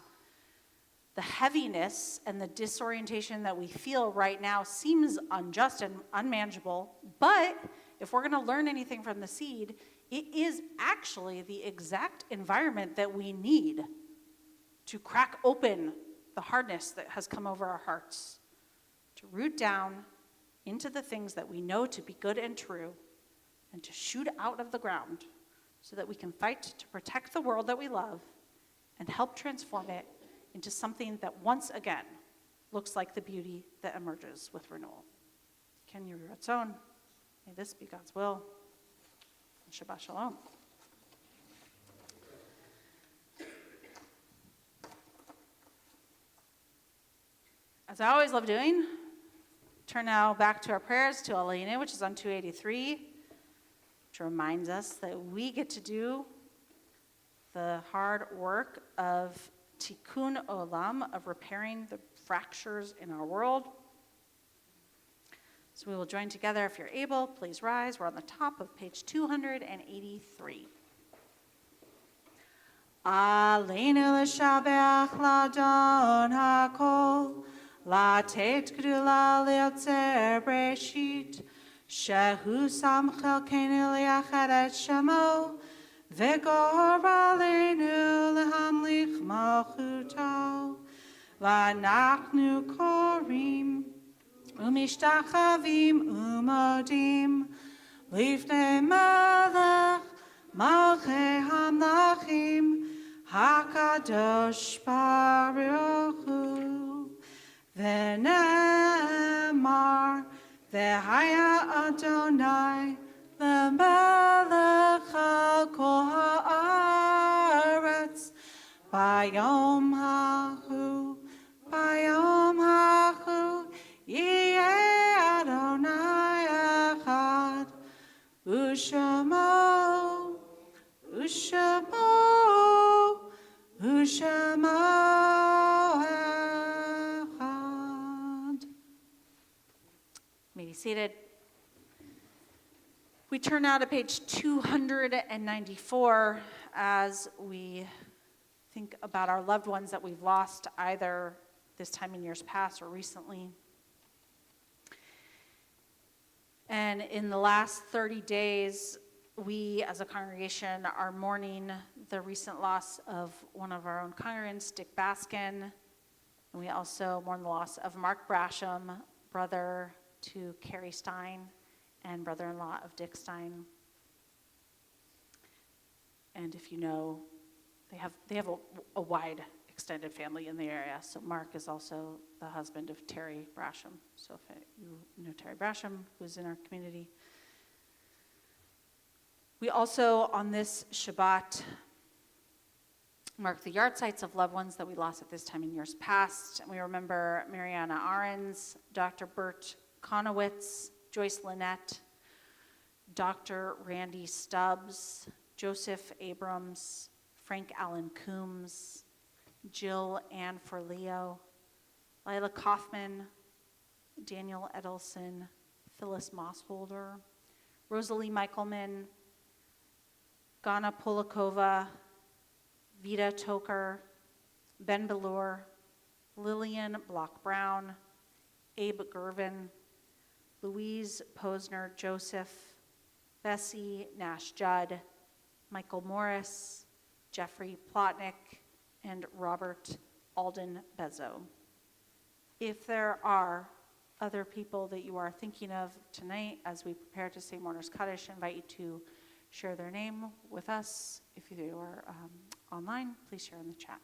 the heaviness and the disorientation that we feel right now seems unjust and unmanageable, but if we're going to learn anything from the seed, it is actually the exact environment that we need to crack open the hardness that has come over our hearts, to root down into the things that we know to be good and true, and to shoot out of the ground so that we can fight to protect the world that we love and help transform it into something that once again looks like the beauty that emerges with renewal. Ken Yiratzon, may this be God's will. And Shabbat Shalom. As I always love doing, turn now back to our prayers to Alina, which is on 283, which reminds us that we get to do the hard work of tikkun olam, of repairing the fractures in our world. So we will join together. If you're able, please rise. We're on the top of page 283. Aleinu l'shabach ladon hakol, latet gdula liotzer breshit, shehu sam chelkenu liachad et shemo, v'gor aleinu lehamlich malchuto, v'anachnu korim, umishtachavim umodim, lifnei melech, malchei hamlachim, hakadosh baruch hu, v'nemar, v'haya Adonai, lemelech al kol haaretz, bayom hahu, yeh Adonai echad, u'shemo, u'shemo, u'shemo echad. May be seated. We turn now to page 294 as we think about our loved ones that we've lost either this time in years past or recently. And in the last 30 days, we as a congregation are mourning the recent loss of one of our own congregants, Dick Baskin. And we also mourn the loss of Mark Brasham, brother to Carrie Stein and brother-in-law of Dick Stein. And if you know, they have a wide extended family in the area. So Mark is also the husband of Terry Brasham. So if you know Terry Brasham, who's in our community. We also, on this Shabbat, mark the yard sites of loved ones that we lost at this time in years past. And we remember Mariana Ahrens, Dr. Bert Conowitz, Joyce Lynette, Dr. Randy Stubbs, Joseph Abrams, Frank Allen Coombs, Jill Ann Forleo, Lila Kaufman, Daniel Edelson, Phyllis Mossholder, Rosalie Michaelman, Gana Polakova, Vita Toker, Ben Bellur, Lillian Block-Brown, Abe Gervin, Louise Posner Joseph, Bessie Nash-Judd, Michael Morris, Jeffrey Plotnick, and Robert Alden Bezzo. If there are other people that you are thinking of tonight as we prepare to say Mourner's Kaddish, I invite you to share their name with us. If you are online, please share in the chat.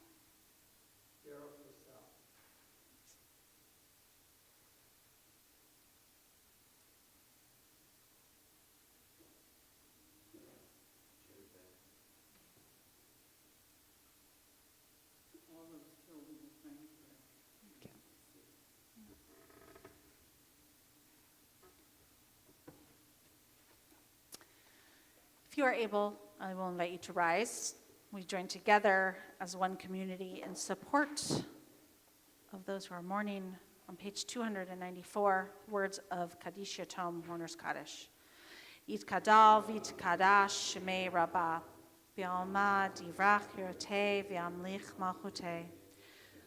If you are able, I will invite you to rise. We join together as one community in support of those who are mourning. On page 294, words of Kaddish Yatom, Mourner's Kaddish. Yit kadal vit kadash shemei rabbah, v'alma divrach hirotei v'amlich malchutei,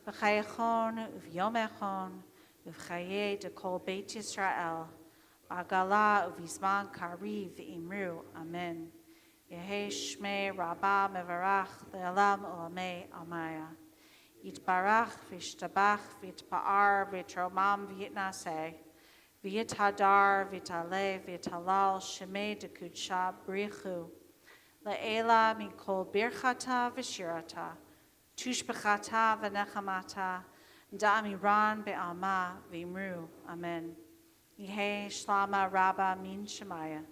v'chayechon uv'yomechon, uv'chayei dekol Beit Yisrael, Agala uvizman kariv imru, amen. Yehi shmei rabbah mevarach le'alam olamei amaya. Yitbarach v'yishtabach v'yitpa'ar v'yitromam v'yitnaseh. V'yithadar v'yitale v'yitalal shemei dekudsha brichu. Le'ela mikol birchata v'shirata. Tushbechata v'nechamata. Da'amiran be'alma v'imru. Amen. Yehei shlama rabba min shemaya.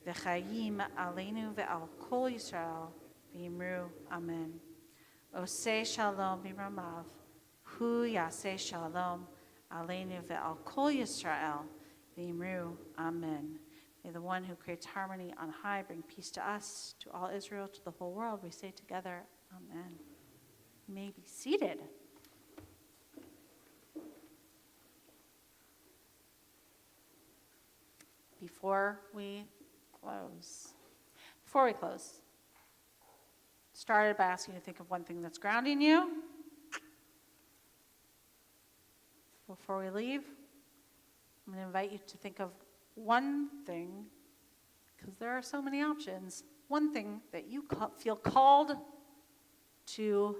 V'chayim aleinu ve'al kol Yisrael v'imru. Amen. Oseh shalom b'ramav. Hu yaseh shalom aleinu ve'al kol Yisrael v'imru. Amen. May the one who creates harmony on high bring peace to us, to all Israel, to the whole world. We say together, Amen. You may be seated. Before we close, started by asking you to think of one thing that's grounding you. Before we leave, I'm going to invite you to think of one thing, because there are so many options, one thing that you feel called to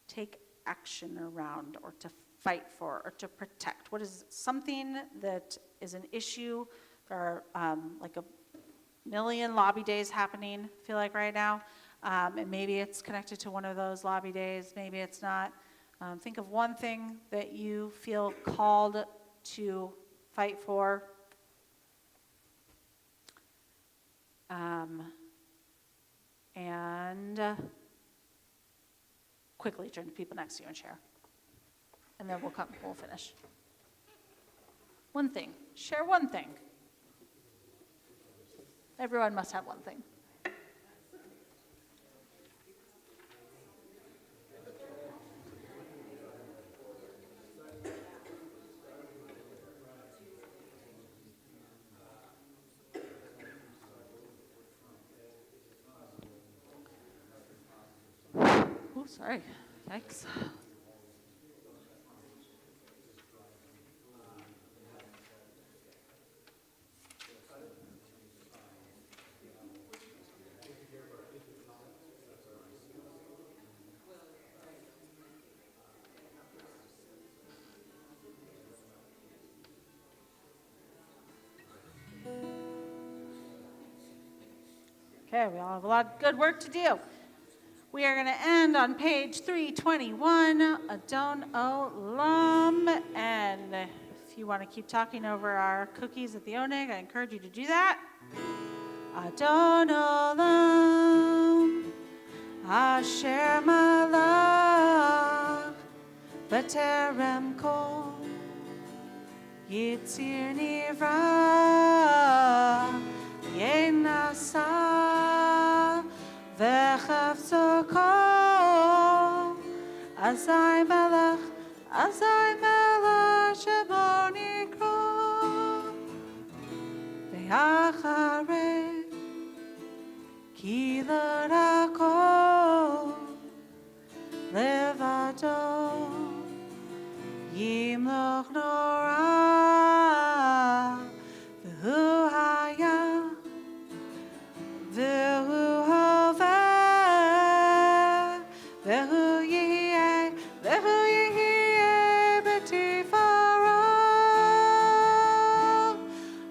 take action around, or to fight for, or to protect. What is something that is an issue? There are like a million lobby days happening, I feel like right now. And maybe it's connected to one of those lobby days, maybe it's not. Think of one thing that you feel called to fight for. And quickly turn to people next to you and share. And then we'll finish. One thing. Share one thing. Everyone must have one thing. Oh, sorry. Yikes. Okay, we all have a lot of good work to do. We are going to end on page 321, Adon Olam. And if you want to keep talking over our cookies at the Oneg, I encourage you to do that. Adon Olam, Asher Malach, B'terem Kol, Yitzir Nivra, Yenasa, V'chafzo kol, Azai melech shebo nikra, V'acharei ki lo rakol, Levado yimloch nora, V'hu haya, V'hu hoveh, V'hu yihye b'tifara.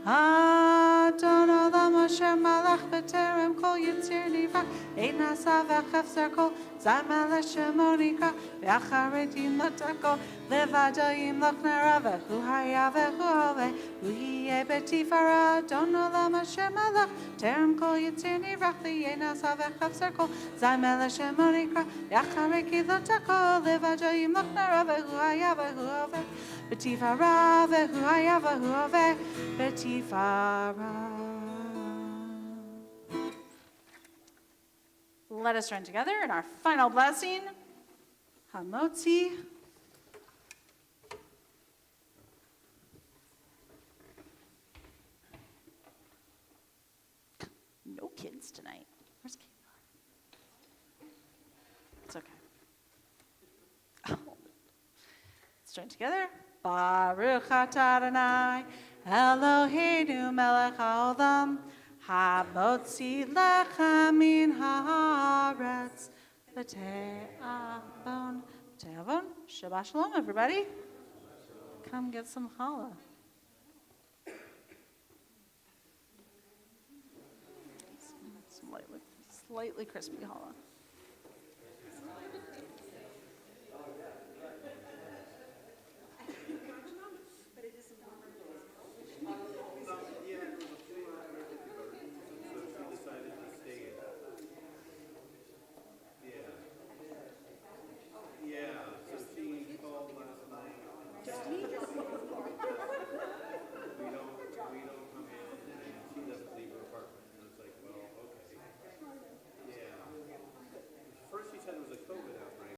Adon olam asher malach b'terem kol yitzir nivra, ein nasa v'chafzer kol, zay melech shemo nikra, v'acharei yimloch takol, levado yimloch nara, v'hu haya v'hu hoveh, v'hu yihye b'tifara. Adon olam asher malach terem kol yitzir nivra, ein nasa v'chafzer kol, zay melech shemo nikra, v'acharei yimloch takol, levado yimloch nara, v'hu haya v'hu hoveh, b'tifara, v'hu haya v'hu hoveh, b'tifara. Let us join together in our final blessing, Hamotzi. No kids tonight. Where's Kayla? It's okay. Let's join together. Baruch atah Adonai, Eloheinu melech haolam, Hamotzi lecha min haaretz, v'te'avon. Shabbat shalom, everybody. Come get some challah. Some slightly crispy challah.